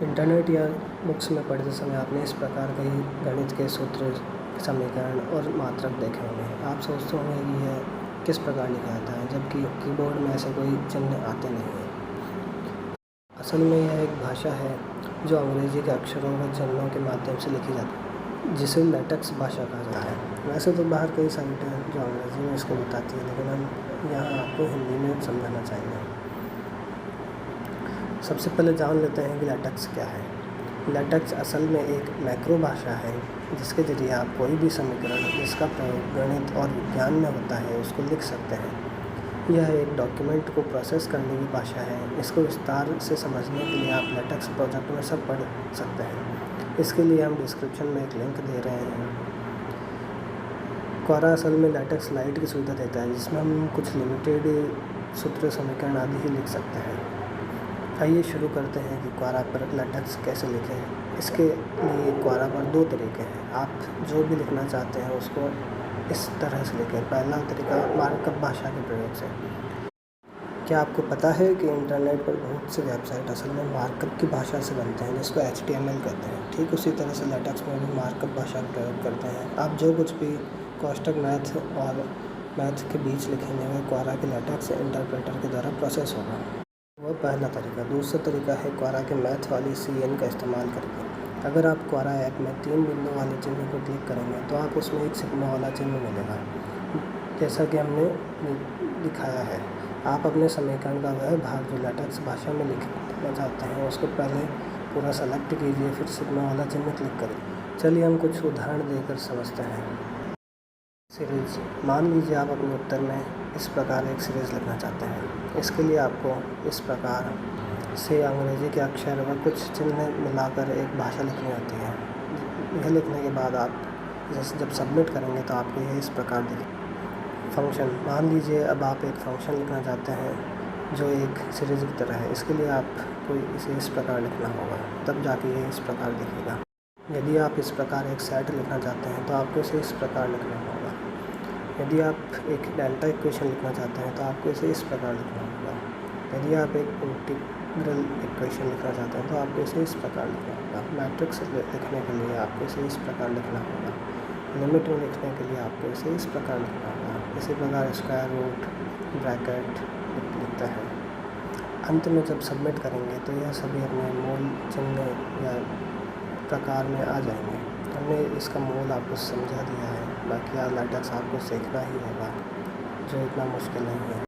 Internet या books में पढ़ते समय आपने इस प्रकार के ही गणित के सूत्र, समीकरण और मात्रक देखे होंगे। आप सोचते होंगे कि यह किस प्रकार लिखा जाता है, जबकि कीबोर्ड में ऐसे कोई चिन्ह आते नहीं हैं। असल में यह एक भाषा है जो अंग्रेजी के अक्षरों व चिन्हों के माध्यम से लिखी जाती है, जिसे लेटेक्स भाषा कहा जाता है। वैसे तो बाहर कई साइट हैं जो अंग्रेजी में इसको बताती है, लेकिन हम यहाँ आपको हिंदी में समझाना चाहेंगे। सबसे पहले जान लेते हैं कि लेटेक्स क्या है। लेटेक्स असल में एक मैक्रो भाषा है जिसके ज़रिए आप कोई भी समीकरण जिसका प्रयोग गणित और विज्ञान में होता है उसको लिख सकते हैं। यह एक डॉक्यूमेंट को प्रोसेस करने की भाषा है। इसको विस्तार से समझने के लिए आप लेटेक्स प्रोजेक्ट में सब पढ़ सकते हैं। इसके लिए हम डिस्क्रिप्शन में एक लिंक दे रहे हैं। क्वोरा असल में लेटेक्स लाइट की सुविधा देता है, जिसमें हम कुछ लिमिटेड सूत्र, समीकरण आदि ही लिख सकते हैं। आइए शुरू करते हैं कि क्वोरा पर लेटेक्स कैसे लिखें। इसके लिए क्वोरा पर दो तरीके हैं। आप जो भी लिखना चाहते हैं उसको इस तरह से लिखें। पहला तरीका मार्कअप भाषा के प्रयोग से। क्या आपको पता है कि इंटरनेट पर बहुत से वेबसाइट असल में मार्कअप की भाषा से बनते हैं, जिसको HTML कहते हैं। ठीक उसी तरह से लेटेक्स में भी मार्कअप भाषा का प्रयोग करते हैं। आप जो कुछ भी कोष्टक मैथ और मैथ के बीच लिखेंगे वह क्वोरा के लेटेक्स इंटरप्रेटर के द्वारा प्रोसेस होगा। वह पहला तरीका। दूसरा तरीका है क्वोरा के मैथ वाली CN का इस्तेमाल करके। अगर आप क्वोरा ऐप में 3 बिंदु वाले चिन्ह को क्लिक करेंगे तो आप उसमें एक सिग्मा वाला चिन्ह मिलेगा, जैसा कि हमने दिखाया है। आप अपने समीकरण का वह भाग जो लेटेक्स भाषा में लिखना चाहते हैं उसको पहले पूरा सेलेक्ट कीजिए, फिर सिग्मा वाला चिन्ह क्लिक करें। चलिए हम कुछ उदाहरण देकर समझते हैं। सीरीज़। मान लीजिए आप अपने उत्तर में इस प्रकार एक सीरीज़ लिखना चाहते हैं। इसके लिए आपको इस प्रकार से अंग्रेजी के अक्षर व कुछ चिन्ह मिलाकर एक भाषा लिखनी होती है। यह लिखने के बाद आप जब सबमिट करेंगे तो आपको यह इस प्रकार दिखे। फंक्शन। मान लीजिए अब आप एक फंक्शन लिखना चाहते हैं जो एक सीरीज़ की तरह है। इसके लिए आपको इसे इस प्रकार लिखना होगा, तब जाके ये इस प्रकार दिखेगा। यदि आप इस प्रकार एक सेट लिखना चाहते हैं तो आपको इसे इस प्रकार लिखना होगा। यदि आप एक डेल्टा इक्वेशन लिखना चाहते हैं तो आपको इसे इस प्रकार लिखना होगा। यदि आप एक इंटीग्रल इक्वेशन लिखना चाहते हैं तो आपको इसे इस प्रकार लिखना होगा। मैट्रिक्स लिखने के लिए आपको इसे इस प्रकार लिखना होगा। लिमिट में लिखने के लिए आपको इसे इस प्रकार लिखना होगा। इसी प्रकार स्क्वायर रूट, ब्रैकेट लिखता है। अंत में जब सबमिट करेंगे तो यह सभी अपने मूल चिन्ह या प्रकार में आ जाएंगे। हमने इसका मूल आपको समझा दिया है। बाकी लेटेक्स आपको सीखना ही होगा, जो इतना मुश्किल नहीं है।